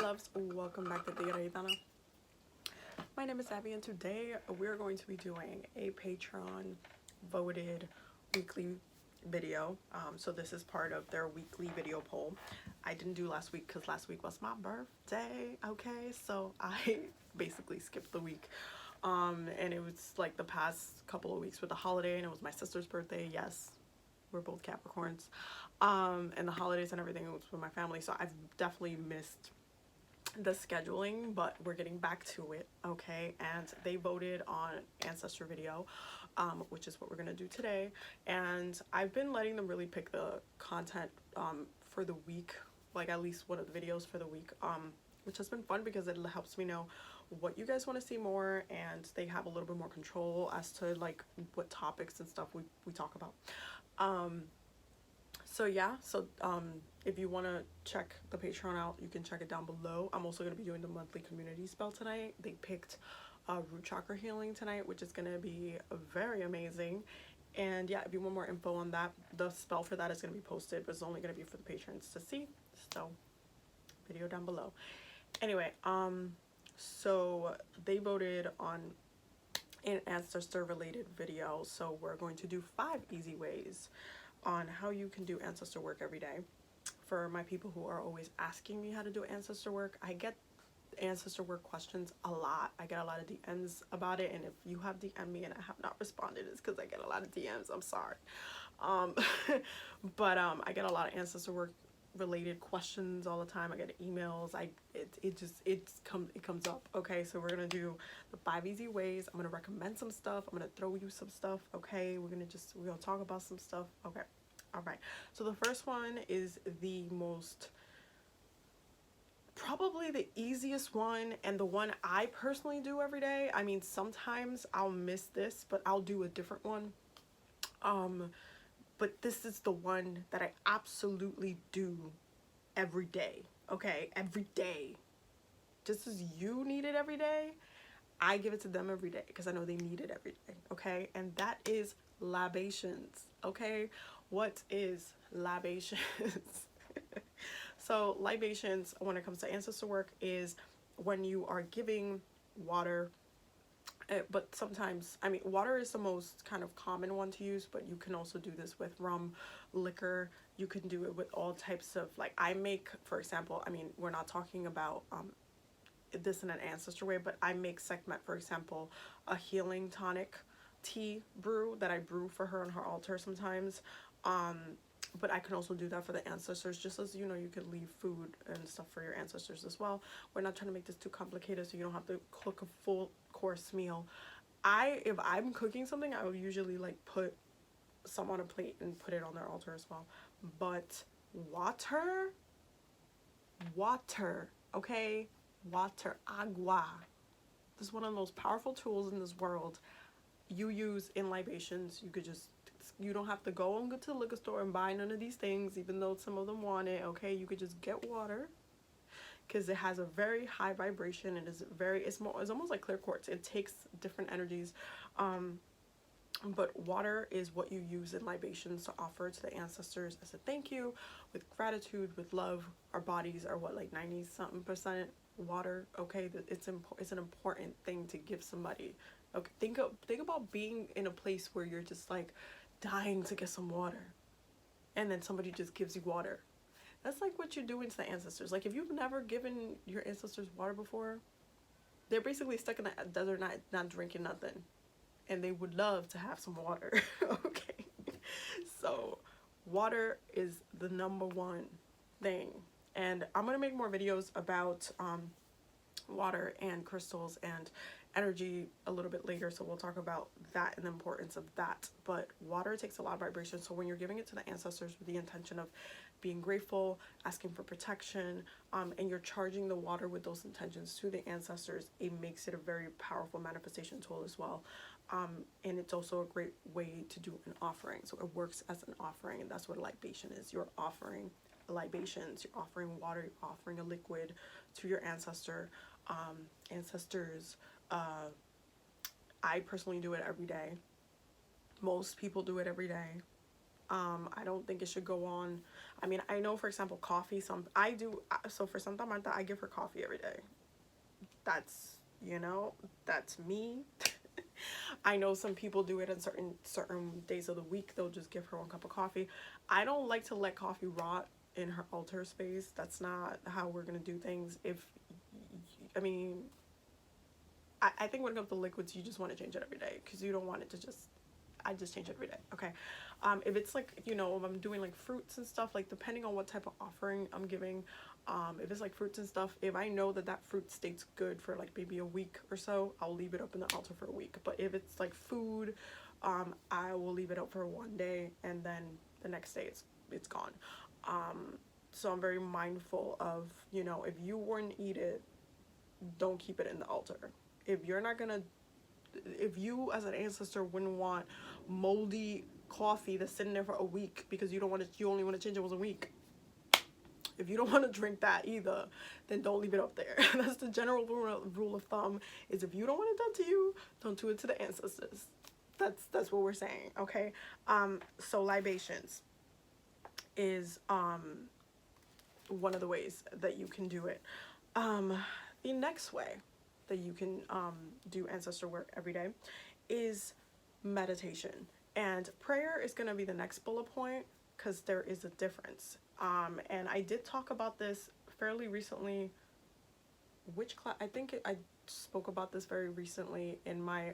loves, welcome back to TigeraGitana. My name is Abby and today we're going to be doing a Patreon voted weekly video. So this is part of their weekly video poll. I didn't do last week because last week was my birthday, okay? So I basically skipped the week. And it was like the past couple of weeks with the holiday, and it was my sister's birthday. Yes, we're both Capricorns. And the holidays and everything was with my family, so I've definitely missed the scheduling, but we're getting back to it, okay? And they voted on Ancestor video, which is what we're gonna do today. And I've been letting them really pick the content for the week, like at least one of the videos for the week, which has been fun because it helps me know what you guys want to see more, and they have a little bit more control as to like what topics and stuff we talk about. So yeah, if you want to check the Patreon out, you can check it down below. I'm also going to be doing the monthly community spell tonight. They picked root chakra healing tonight, which is going to be very amazing. And yeah, if you want more info on that, the spell for that is going to be posted, but it's only going to be for the patrons to see. So video down below. Anyway, so they voted on an ancestor related video, so we're going to do 5 easy ways on how you can do ancestor work every day. For my people who are always asking me how to do ancestor work, I get ancestor work questions a lot. I get a lot of DMs about it, and if you have DM'd me and I have not responded, it's because I get a lot of DMs. I'm sorry. But I get a lot of ancestor work related questions all the time. I get emails. It comes up. Okay, so we're gonna do the 5 easy ways. I'm gonna recommend some stuff. I'm gonna throw you some stuff. Okay, we're gonna talk about some stuff. Okay, all right. So the first one is the most, probably the easiest one, and the one I personally do every day. I mean, sometimes I'll miss this, but I'll do a different one. But this is the one that I absolutely do every day, okay? Every day. Just as you need it every day, I give it to them every day because I know they need it every day, okay? And that is libations, okay? What is libations? So libations, when it comes to ancestor work, is when you are giving water. But sometimes, I mean, water is the most kind of common one to use, but you can also do this with rum, liquor. You can do it with all types of, like, I make, for example, I mean, we're not talking about this in an ancestor way, but I make Sekhmet, for example, a healing tonic tea brew that I brew for her on her altar sometimes. But I can also do that for the ancestors, just as, you know, you could leave food and stuff for your ancestors as well. We're not trying to make this too complicated, so you don't have to cook a full course meal. If I'm cooking something, I would usually like put some on a plate and put it on their altar as well. But water, okay? Water, agua. This is one of the most powerful tools in this world. You use in libations. You don't have to go to the liquor store and buy none of these things, even though some of them want it, okay? You could just get water, because it has a very high vibration. It is it's almost like clear quartz. It takes different energies. But water is what you use in libations to offer to the ancestors as a thank you, with gratitude, with love. Our bodies are what, like 90-something% water, okay? It's an important thing to give somebody. Okay, think about being in a place where you're just like dying to get some water, and then somebody just gives you water. That's like what you're doing to the ancestors. Like, if you've never given your ancestors water before, they're basically stuck in the desert, not drinking nothing, and they would love to have some water. Okay, so water is the #1 thing, and I'm gonna make more videos about water and crystals and energy a little bit later, so we'll talk about that and the importance of that. But water takes a lot of vibration, so when you're giving it to the ancestors with the intention of being grateful, asking for protection, and you're charging the water with those intentions to the ancestors, it makes it a very powerful manifestation tool as well. And it's also a great way to do an offering, so it works as an offering, and that's what a libation is. You're offering libations, you're offering water, you're offering a liquid to your ancestors. I personally do it every day. Most people do it every day. I don't think it should go on. I mean, I know, for example, coffee, I do, so for Santa Marta, I give her coffee every day. That's, you know, that's me. I know some people do it on certain days of the week. They'll just give her 1 cup of coffee. I don't like to let coffee rot in her altar space. That's not how we're gonna do things. I mean, I think when it comes to liquids, you just want to change it every day because you don't want it to just. I just change it every day. Okay. If it's like, you know, if I'm doing like fruits and stuff, like depending on what type of offering I'm giving, if it's like fruits and stuff, if I know that that fruit stays good for like maybe a week or so, I'll leave it up in the altar for a week. But if it's like food, I will leave it up for 1 day, and then the next day it's gone. So I'm very mindful of, you know, if you wouldn't eat it, don't keep it in the altar. If you're not gonna, if you as an ancestor wouldn't want moldy coffee that's sitting there for a week because you only want to change it once a week. If you don't want to drink that either, then don't leave it up there. That's the general rule of thumb, is if you don't want it done to you, don't do it to the ancestors. That's what we're saying, okay? So libations is one of the ways that you can do it. The next way that you can do ancestor work every day is meditation. And prayer is going to be the next bullet point because there is a difference. And I did talk about this fairly recently. Which class? I think I spoke about this very recently in my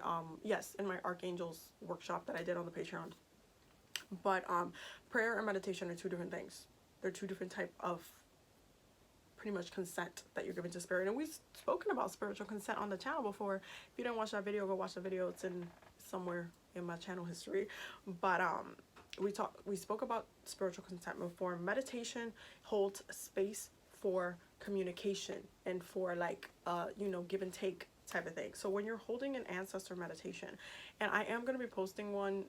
in my Archangels workshop that I did on the Patreon. But prayer and meditation are 2 different things. They're 2 different type of pretty much consent that you're giving to spirit. And we've spoken about spiritual consent on the channel before. If you didn't watch that video, go watch the video. It's in somewhere in my channel history. But we spoke about spiritual consent before. Meditation holds space for communication and for like you know, give and take type of thing. So when you're holding an ancestor meditation, and I am going to be posting one,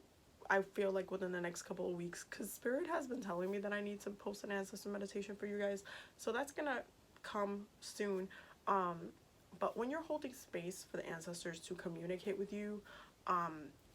I feel like within the next couple of weeks, because spirit has been telling me that I need to post an ancestor meditation for you guys, so that's gonna come soon. But when you're holding space for the ancestors to communicate with you,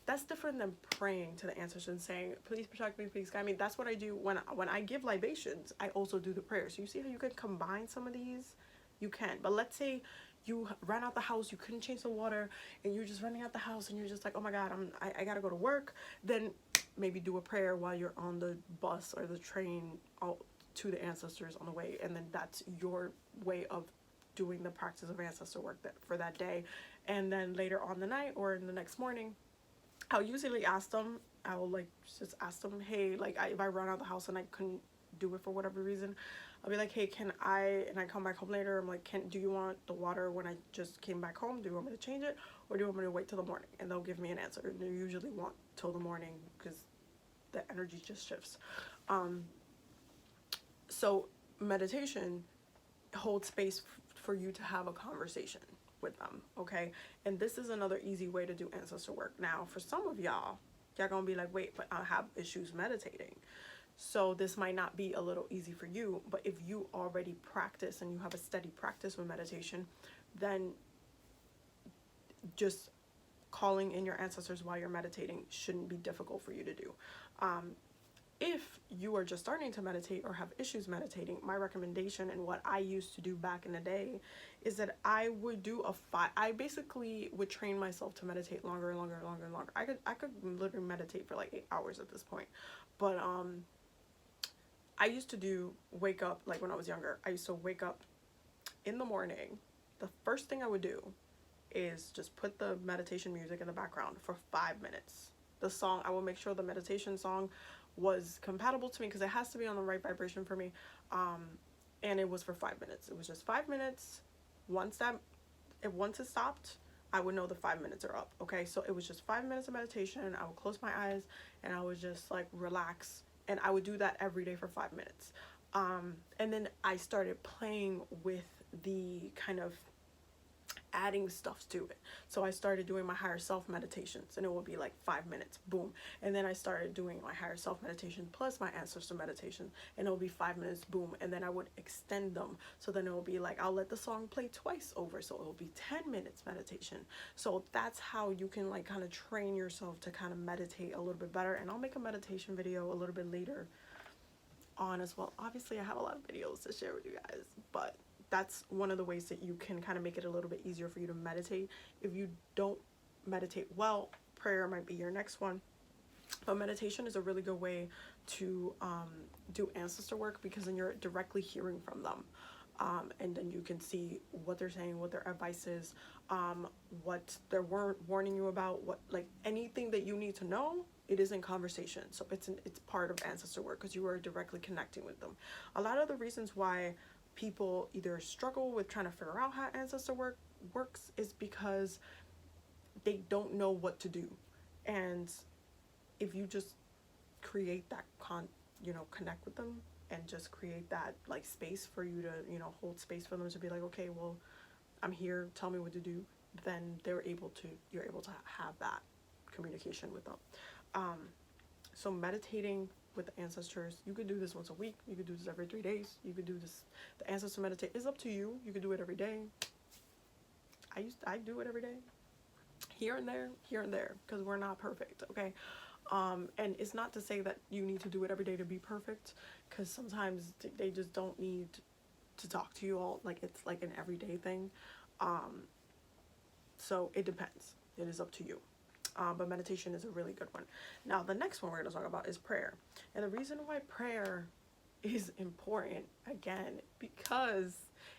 that's different than praying to the ancestors and saying, please protect me, please guide me. That's what I do when I give libations. I also do the prayer. So you see how you can combine some of these? You can. But let's say you ran out the house, you couldn't change the water, and you're just running out the house, and you're just like, oh my God, I gotta go to work. Then maybe do a prayer while you're on the bus or the train out to the ancestors on the way, and then that's your way of doing the practice of ancestor work for that day. And then later on the night or in the next morning, I'll usually ask them, I'll like just ask them, hey, like if I run out of the house and I couldn't do it for whatever reason, I'll be like, hey, and I come back home later, I'm like, do you want the water when I just came back home? Do you want me to change it, or do you want me to wait till the morning? And they'll give me an answer. And they usually want till the morning because the energy just shifts. So meditation holds space for you to have a conversation with them, okay? And this is another easy way to do ancestor work. Now, for some of y'all gonna be like, wait, but I have issues meditating. So this might not be a little easy for you, but if you already practice and you have a steady practice with meditation, then just calling in your ancestors while you're meditating shouldn't be difficult for you to do. If you are just starting to meditate or have issues meditating, my recommendation and what I used to do back in the day is that I would do I basically would train myself to meditate longer and longer and longer and longer. I could literally meditate for like 8 hours at this point. But I used to wake up, like when I was younger, I used to wake up in the morning. The first thing I would do is just put the meditation music in the background for 5 minutes. The song, I will make sure the meditation song was compatible to me because it has to be on the right vibration for me. And it was for 5 minutes. It was just 5 minutes. Once it stopped, I would know the 5 minutes are up. Okay, so it was just 5 minutes of meditation. I would close my eyes and I would just like relax, and I would do that every day for 5 minutes. And then I started playing with the kind of adding stuff to it. So I started doing my higher self meditations, and it would be like 5 minutes, boom. And then I started doing my higher self meditation plus my ancestor meditation, and it would be 5 minutes, boom. And then I would extend them, so then it will be like, I'll let the song play twice over, so it will be 10 minutes meditation. So that's how you can like kind of train yourself to kind of meditate a little bit better. And I'll make a meditation video a little bit later on as well. Obviously, I have a lot of videos to share with you guys, but that's one of the ways that you can kind of make it a little bit easier for you to meditate. If you don't meditate well, prayer might be your next one. But meditation is a really good way to do ancestor work, because then you're directly hearing from them. And then you can see what they're saying, what their advice is, what they're warning you about, what, like, anything that you need to know. It is in conversation, so it's part of ancestor work, because you are directly connecting with them. A lot of the reasons why people either struggle with trying to figure out how ancestor work works is because they don't know what to do. And if you just create that connect with them, and just create that, like, space for you to, hold space for them to be like, okay, well, I'm here, tell me what to do, then you're able to have that communication with them. So meditating with the ancestors, you could do this once a week, you could do this every 3 days, you could do this, the ancestor meditate is up to you. You could do it every day. I do it every day, here and there, because we're not perfect, okay? And it's not to say that you need to do it every day to be perfect, because sometimes they just don't need to talk to you all, like, it's like an everyday thing. So it depends. It is up to you. But meditation is a really good one. Now, the next one we're going to talk about is prayer. And the reason why prayer is important, again, because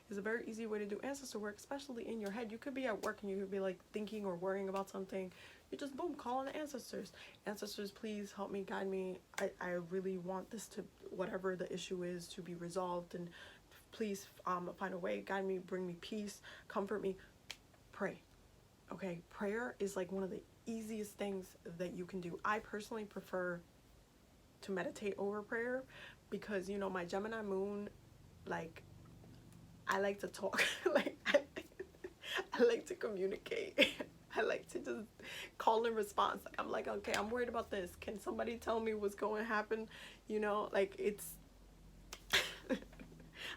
it's a very easy way to do ancestor work, especially in your head. You could be at work and you could be, like, thinking or worrying about something. You just, boom, call on the ancestors. Ancestors, please help me, guide me. I really want this to, whatever the issue is, to be resolved. And please find a way, guide me, bring me peace, comfort me. Pray. Okay, prayer is like one of the easiest things that you can do. I personally prefer to meditate over prayer, because, my Gemini moon, like, I like to talk. Like, I like to communicate. I like to just call and response. Like, I'm like, okay, I'm worried about this. Can somebody tell me what's going to happen? Like, it's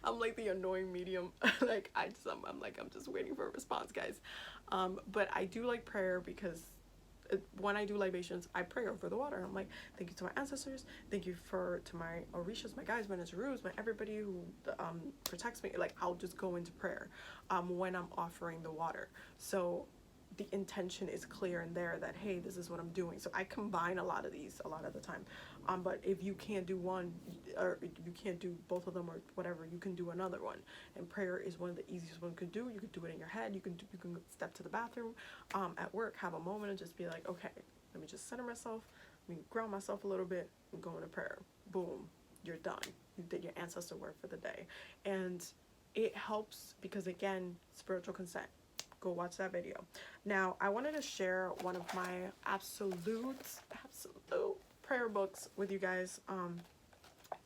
I'm like the annoying medium. Like, I'm just waiting for a response, guys. But I do like prayer, because when I do libations, I pray over the water. I'm like, thank you to my ancestors, thank you to my orishas, my guides, my nazarus, my everybody who protects me. Like, I'll just go into prayer when I'm offering the water. So the intention is clear in there that, hey, this is what I'm doing. So I combine a lot of these a lot of the time. But if you can't do one, or you can't do both of them, or whatever, you can do another one. And prayer is one of the easiest one you could do. You could do it in your head. You can step to the bathroom at work, have a moment, and just be like, okay, let me just center myself, let me ground myself a little bit, and go into prayer. Boom, you're done. You did your ancestor work for the day. And it helps because, again, spiritual consent. Go watch that video. Now, I wanted to share one of my absolute prayer books with you guys.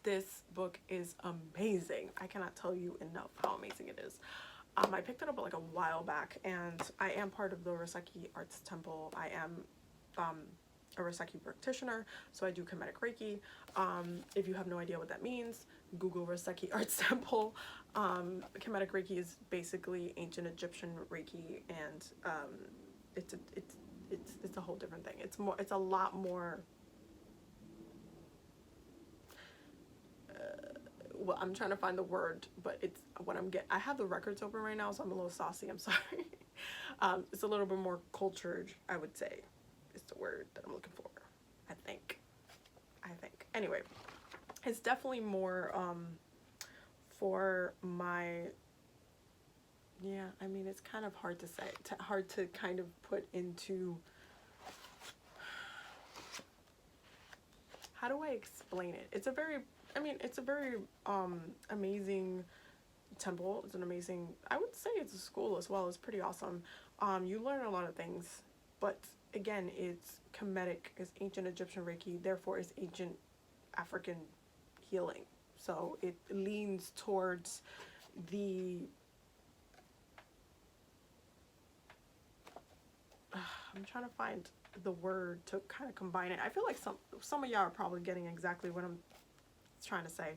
This book is amazing. I cannot tell you enough how amazing it is. I picked it up like a while back, and I am part of the Reiki Arts Temple. I am a Reiki practitioner, so I do Kemetic Reiki. If you have no idea what that means, Google Reiki Arts Temple. Kemetic Reiki is basically ancient Egyptian Reiki, and it's a whole different thing. It's a lot more. Well, I'm trying to find the word, but it's what I'm getting. I have the records open right now, so I'm a little saucy. I'm sorry. It's a little bit more cultured, I would say, is the word that I'm looking for. I think. Anyway, it's definitely more for my. Yeah, I mean, it's kind of hard to say. Hard to kind of put into. How do I explain it? It's a very amazing temple. It's an amazing, I would say it's a school as well. It's pretty awesome. You learn a lot of things, but again, it's Kemetic, it's ancient Egyptian Reiki, therefore it's ancient African healing. So it leans towards the, I'm trying to find the word to kind of combine it. I feel like some of y'all are probably getting exactly what I'm trying to say.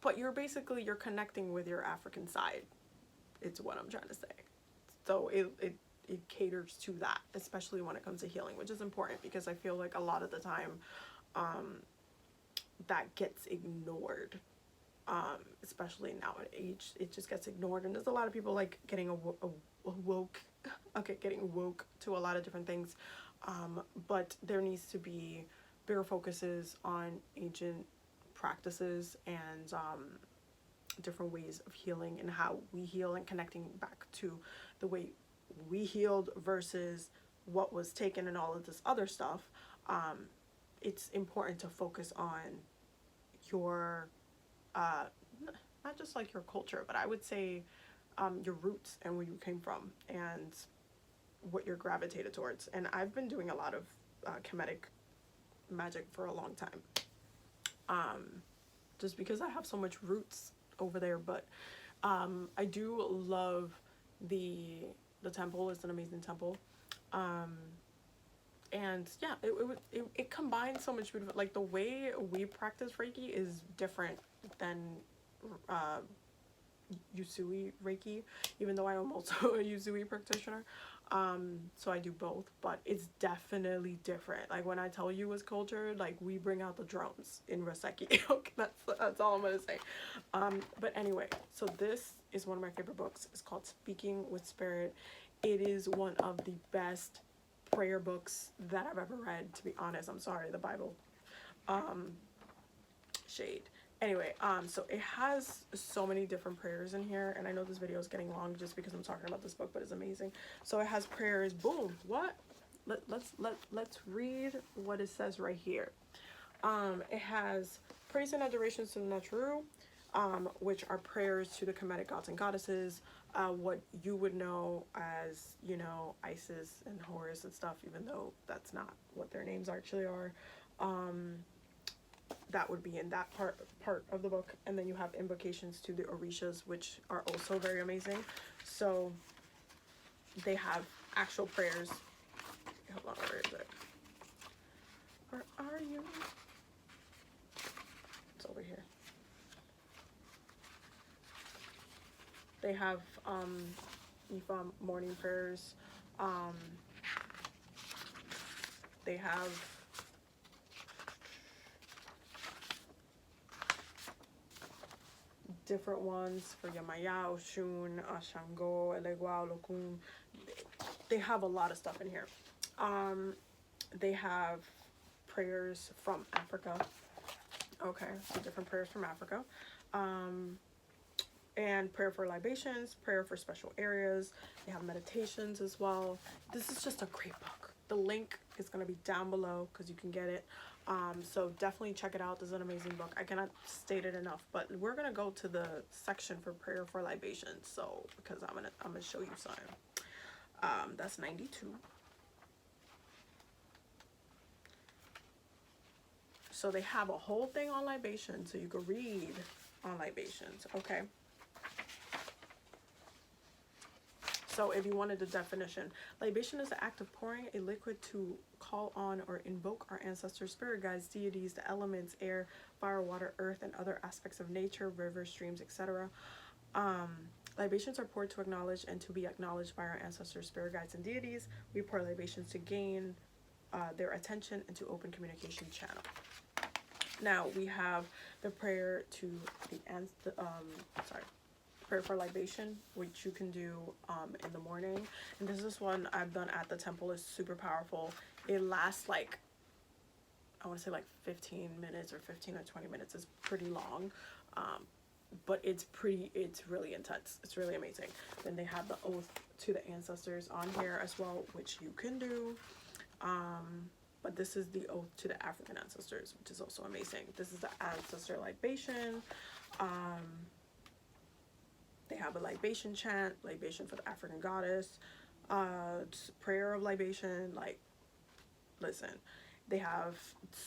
But you're connecting with your African side. It's what I'm trying to say. So it caters to that, especially when it comes to healing, which is important, because I feel like a lot of the time that gets ignored, especially now at age. It just gets ignored, and there's a lot of people like getting woke okay, getting woke to a lot of different things, but there needs to be bigger focuses on ancient practices and different ways of healing and how we heal, and connecting back to the way we healed versus what was taken and all of this other stuff. It's important to focus on your not just like your culture, but I would say your roots and where you came from and what you're gravitated towards. And I've been doing a lot of Kemetic magic for a long time, just because I have so much roots over there. But I do love the temple. It's an amazing temple. And yeah, it combines so much beautiful, like the way we practice Reiki is different than Usui Reiki, even though I am also a Usui practitioner. So I do both, but it's definitely different. Like when I tell you it's cultured, like we bring out the drones in Raseki. Okay, that's all I'm gonna say. But anyway, so this is one of my favorite books. It's called Speaking with Spirit. It is one of the best prayer books that I've ever read, to be honest. I'm sorry, the Bible. Shade. Anyway, so it has so many different prayers in here, and I know this video is getting long just because I'm talking about this book, but it's amazing. So it has prayers. Boom. What? Let's read what it says right here. It has praise and adorations to the Naturu, which are prayers to the Kemetic gods and goddesses, what you would know as, you know, Isis and Horus and stuff, even though that's not what their names actually are. That would be in that part of the book. And then you have invocations to the Orishas, which are also very amazing. So they have actual prayers. Hold on, where is it? Where are you? It's over here. They have Ifa morning prayers. They have different ones for Yamaya, Oshun, Shango, Elegua, Lokun. They have a lot of stuff in here. They have prayers from Africa. Okay, so different prayers from Africa. And prayer for libations, prayer for special areas. They have meditations as well. This is just a great book. The link is going to be down below because you can get it. So definitely check it out. This is an amazing book. I cannot state it enough, but we're going to go to the section for prayer for libations. So, because I'm going to show you something. That's 92. So they have a whole thing on libations, so you can read on libations, okay? So if you wanted the definition, libation is the act of pouring a liquid to call on or invoke our ancestors, spirit guides, deities, the elements, air, fire, water, earth, and other aspects of nature, rivers, streams, etc. Libations are poured to acknowledge and to be acknowledged by our ancestors, spirit guides, and deities. We pour libations to gain their attention and to open communication channel. Now we have the prayer to the prayer for libation, which you can do in the morning. And this is one I've done at the temple. Is super powerful. It lasts like, I want to say like 15 minutes or 15 or 20 minutes. It's pretty long, but it's really intense. It's really amazing. Then they have the oath to the ancestors on here as well, which you can do. But this is the oath to the African ancestors, which is also amazing. This is the ancestor libation. They have a libation chant, libation for the African goddess, prayer of libation. Like, listen, they have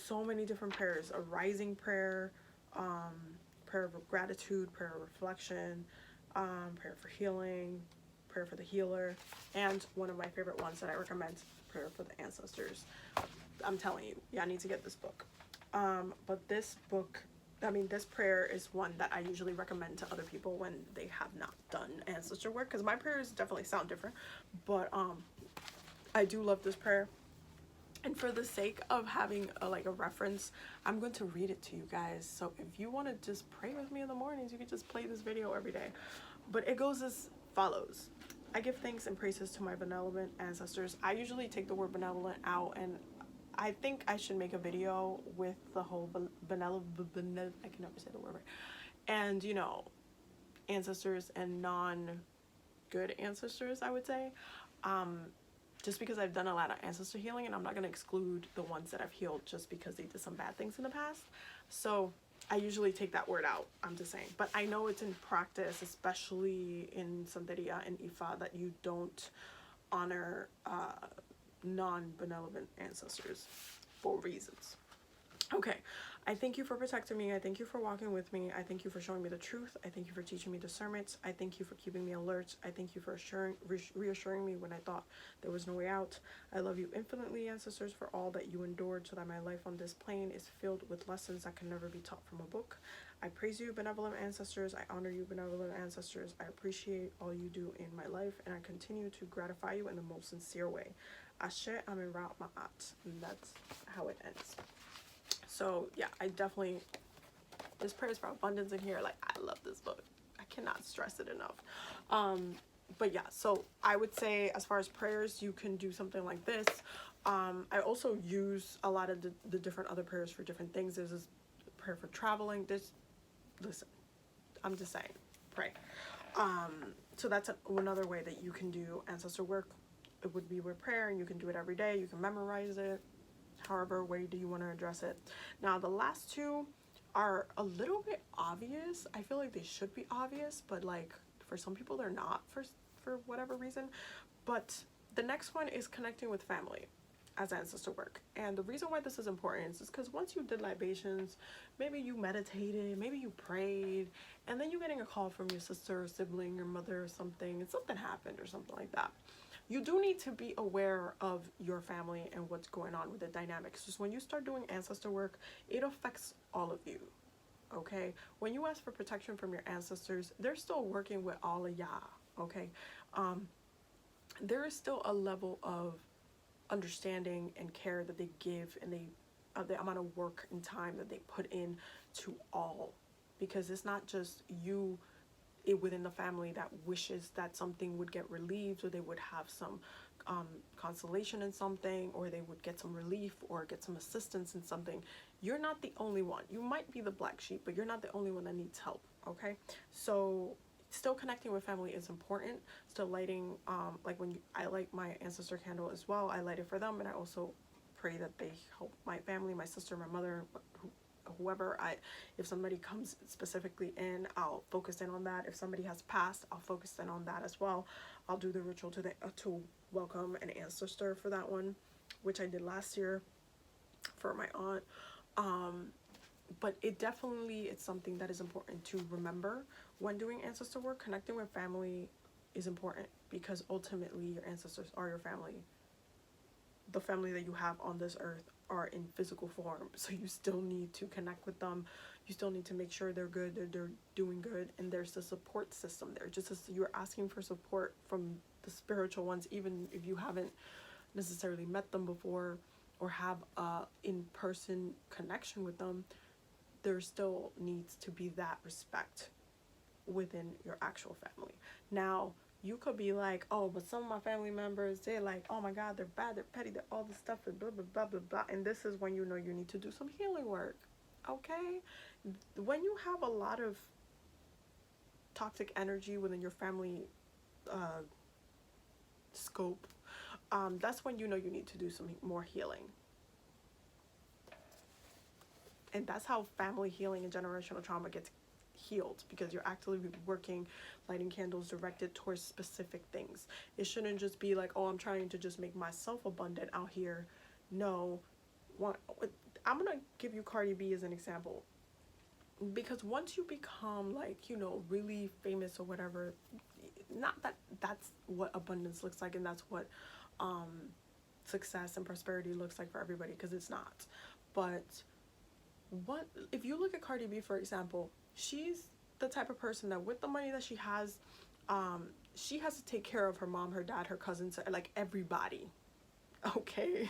so many different prayers: a rising prayer, prayer of gratitude, prayer of reflection, prayer for healing, prayer for the healer, and one of my favorite ones that I recommend, prayer for the ancestors. I'm telling you, y'all need to get this book. But this book, this prayer is one that I usually recommend to other people when they have not done ancestor work, because my prayers definitely sound different, but I do love this prayer. And for the sake of having a reference, I'm going to read it to you guys. So if you want to just pray with me in the mornings, you can just play this video every day. But it goes as follows. I give thanks and praises to my benevolent ancestors. I usually take the word benevolent out, and I think I should make a video with the whole benevolent, I can never say the word right. And, you know, ancestors and non-good ancestors, I would say. Just because I've done a lot of ancestor healing, and I'm not going to exclude the ones that I've healed just because they did some bad things in the past. So I usually take that word out, I'm just saying. But I know it's in practice, especially in Santeria and Ifa, that you don't honor non-benevolent ancestors for reasons. Okay, I thank you for protecting me. I thank you for walking with me. I thank you for showing me the truth. I thank you for teaching me discernment. I thank you for keeping me alert. I thank you for reassuring me when I thought there was no way out. I love you infinitely, ancestors, for all that you endured so that my life on this plane is filled with lessons that can never be taught from a book. I praise you, benevolent ancestors. I honor you, benevolent ancestors. I appreciate all you do in my life, and I continue to gratify you in the most sincere way. Ashe Amin Ra Ma'at. And that's how it ends. So yeah, I definitely, there's prayers for abundance in here. Like, I love this book. I cannot stress it enough. But yeah, so I would say as far as prayers, you can do something like this. I also use a lot of the different other prayers for different things. There's this prayer for traveling. Listen, I'm just saying, pray. So that's another way that you can do ancestor work. It would be with prayer, and you can do it every day. You can memorize it. However way do you want to address it. Now the last two are a little bit obvious. I feel like they should be obvious, but like for some people they're not, for whatever reason. But the next one is connecting with family as ancestor work. And the reason why this is important is because once you did libations, maybe you meditated, maybe you prayed, and then you're getting a call from your sister or sibling, your mother or something, and something happened or something like that. You do need to be aware of your family and what's going on with the dynamics. Just when you start doing ancestor work, it affects all of you, okay? When you ask for protection from your ancestors, they're still working with all of y'all, okay? There is still a level of understanding and care that they give, and the amount of work and time that they put in to all, because it's not just you within the family that wishes that something would get relieved, or they would have some consolation in something, or they would get some relief or get some assistance in something. You're not the only one. You might be the black sheep, but you're not the only one that needs help, okay? So still connecting with family is important. Still lighting, like I light my ancestor candle as well, I light it for them, and I also pray that they help my family, my sister, my mother, whoever. If somebody comes specifically in, I'll focus in on that. If somebody has passed, I'll focus in on that as well. I'll do the ritual to welcome an ancestor for that one, which I did last year for my aunt. But it's something that is important to remember when doing ancestor work. Connecting with family is important because ultimately your ancestors are your family. The family that you have on this earth are in physical form, so you still need to connect with them. You still need to make sure they're good, they're doing good, and there's a support system there. Just as you're asking for support from the spiritual ones, even if you haven't necessarily met them before or have a in-person connection with them, there still needs to be that respect within your actual family. Now, you could be like, oh, but some of my family members, they're like, oh my God, they're bad, they're petty, they're all this stuff, and blah, blah, blah, blah, blah. And this is when you know you need to do some healing work, okay? When you have a lot of toxic energy within your family scope, that's when you know you need to do some more healing. And that's how family healing and generational trauma gets healed, because you're actively working, lighting candles directed towards specific things. It shouldn't just be like, oh, I'm trying to just make myself abundant out here. No, I'm gonna give you Cardi B as an example, because once you become like, you know, really famous or whatever, not that that's what abundance looks like and that's what success and prosperity looks like for everybody, because it's not. But what if you look at Cardi B, for example, she's the type of person that with the money that she has to take care of her mom, her dad, her cousins, like everybody, okay?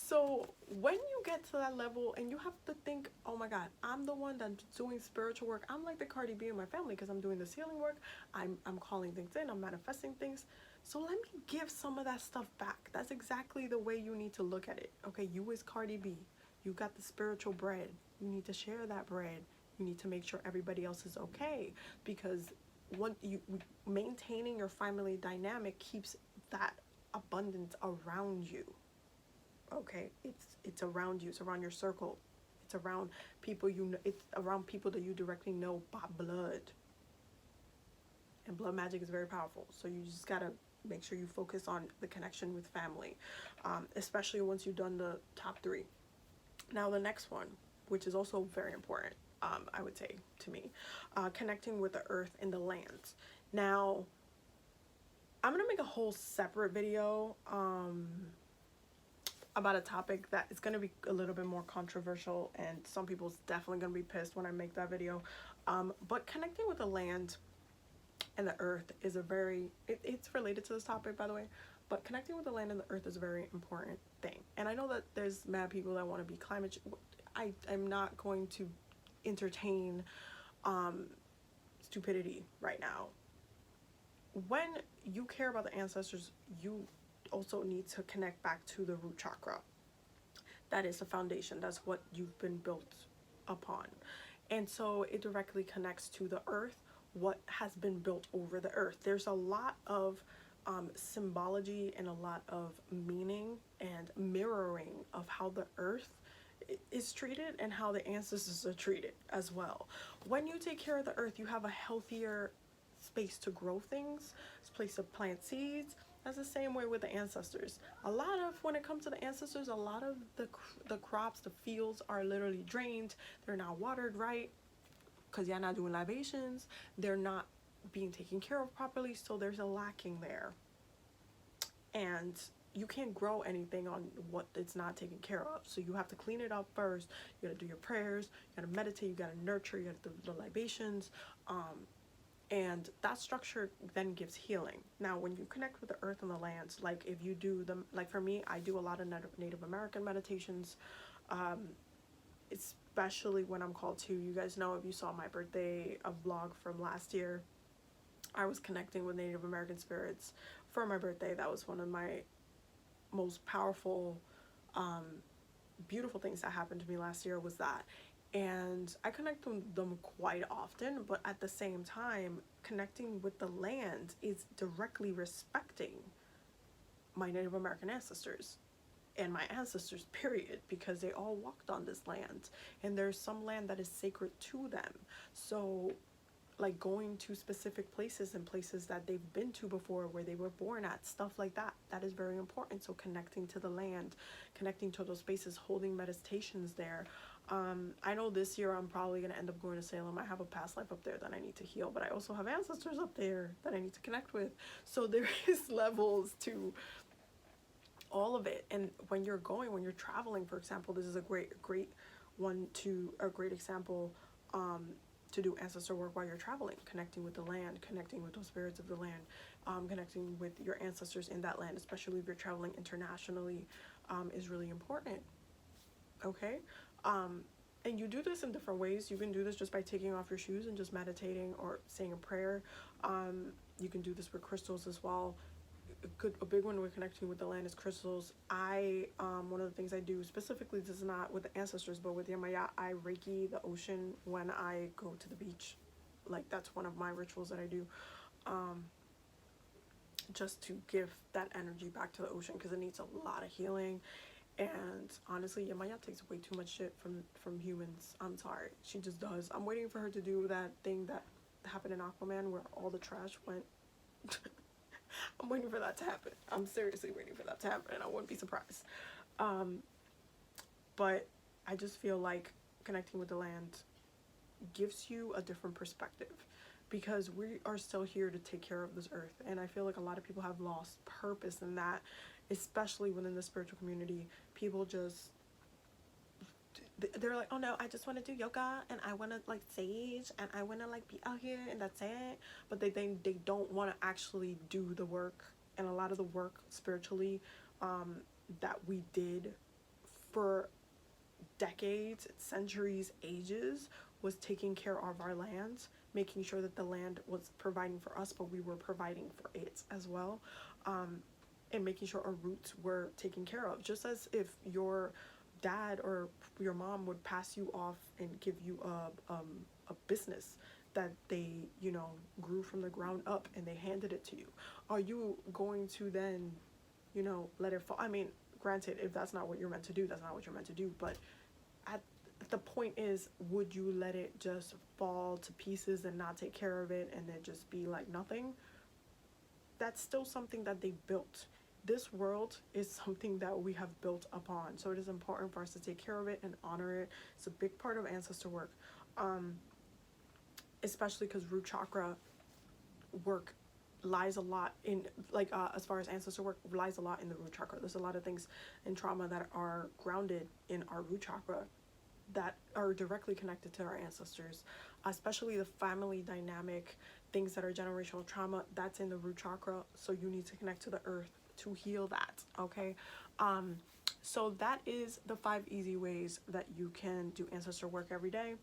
So when you get to that level and you have to think, oh my God, I'm the one that's doing spiritual work. I'm like the Cardi B in my family because I'm doing this healing work. I'm calling things in. I'm manifesting things. So let me give some of that stuff back. That's exactly the way you need to look at it. Okay, you is Cardi B. You got the spiritual bread. You need to share that bread. You need to make sure everybody else is okay, because when you maintaining your family dynamic keeps that abundance around you. Okay, it's around you. It's around your circle. It's around people you know. It's around people that you directly know by blood. And blood magic is very powerful. So you just gotta make sure you focus on the connection with family, especially once you've done the top three. Now the next one, which is also very important, I would say to me, connecting with the earth and the land. Now, I'm gonna make a whole separate video about a topic that is gonna be a little bit more controversial, and some people's definitely gonna be pissed when I make that video. But connecting with the land and the earth is a very, it's related to this topic, by the way, but connecting with the land and the earth is a very important thing. And I know that there's mad people that want to be I'm not going to entertain stupidity right now. When you care about the ancestors, you also need to connect back to the root chakra. That is the foundation. That's what you've been built upon. And so it directly connects to the earth, what has been built over the earth. There's a lot of symbology and a lot of meaning and mirroring of how the earth is treated and how the ancestors are treated as well. When you take care of the earth, you have a healthier space to grow things, a place to plant seeds. That's the same way with the ancestors. A lot of, when it comes to the ancestors, a lot of the crops, the fields are literally drained. They're not watered right because you're not doing libations. They're not being taken care of properly, so there's a lacking there. And you can't grow anything on what it's not taken care of. So you have to clean it up first. You gotta do your prayers, you gotta meditate, you gotta nurture, you gotta do the libations. And that structure then gives healing. Now, when you connect with the earth and the lands, like if you do them, like for me, I do a lot of Native American meditations, especially when I'm called to. You guys know, if you saw my birthday, a vlog from last year, I was connecting with Native American spirits for my birthday. That was one of my most powerful, beautiful things that happened to me last year, was that. And I connect with them quite often, but at the same time, connecting with the land is directly respecting my Native American ancestors and my ancestors, period, because they all walked on this land, and there's some land that is sacred to them. So like going to specific places and places that they've been to before, where they were born at, stuff like that, that is very important. So connecting to the land, connecting to those spaces, holding meditations there. I know this year I'm probably going to end up going to Salem. I have a past life up there that I need to heal, but I also have ancestors up there that I need to connect with. So there is levels to all of it. And when you're traveling, for example, this is a great example to do ancestor work while you're traveling, connecting with the land, connecting with those spirits of the land, connecting with your ancestors in that land, especially if you're traveling internationally, is really important. Okay. And you do this in different ways. You can do this just by taking off your shoes and just meditating or saying a prayer. You can do this with crystals as well. A big one with connecting with the land is crystals. One of the things I do specifically, this is not with the ancestors, but with Yamaya, I Reiki the ocean when I go to the beach. Like, that's one of my rituals that I do, just to give that energy back to the ocean, because it needs a lot of healing. And honestly, Yamaya takes way too much shit from humans. I'm sorry, she just does. I'm waiting for her to do that thing that happened in Aquaman where all the trash went. I'm waiting for that to happen. I'm seriously waiting for that to happen, and I wouldn't be surprised. But I just feel like connecting with the land gives you a different perspective, because we are still here to take care of this earth. And I feel like a lot of people have lost purpose in that, especially within the spiritual community. People just, they're like, oh no, I just want to do yoga, and I want to like sage, and I want to like be out here, and that's it. But they don't want to actually do the work. And a lot of the work spiritually that we did for decades, centuries, ages, was taking care of our land, making sure that the land was providing for us, but we were providing for it as well, and making sure our roots were taken care of. Just as if your dad or your mom would pass you off and give you a business that they, you know, grew from the ground up and they handed it to you, are you going to then, you know, let it fall? I mean, granted, if that's not what you're meant to do, that's not what you're meant to do, but at the point is, would you let it just fall to pieces and not take care of it and then just be like nothing? That's still something that they built. This world is something that we have built upon, so it is important for us to take care of it and honor it. It's a big part of ancestor work, especially because root chakra work lies a lot in, like, as far as ancestor work, lies a lot in the root chakra. There's a lot of things in trauma that are grounded in our root chakra that are directly connected to our ancestors, especially the family dynamic, things that are generational trauma, that's in the root chakra. So you need to connect to the earth to heal that, okay? So that is the 5 easy ways that you can do ancestor work every day.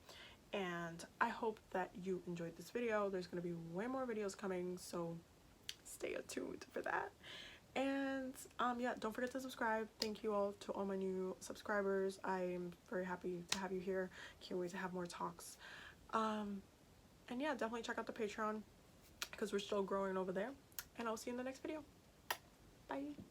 And I hope that you enjoyed this video. There's going to be way more videos coming, so stay tuned for that. And yeah, don't forget to subscribe. Thank you all to all my new subscribers. I'm very happy to have you here. Can't wait to have more talks. And yeah, definitely check out the Patreon because we're still growing over there. And I'll see you in the next video. Bye.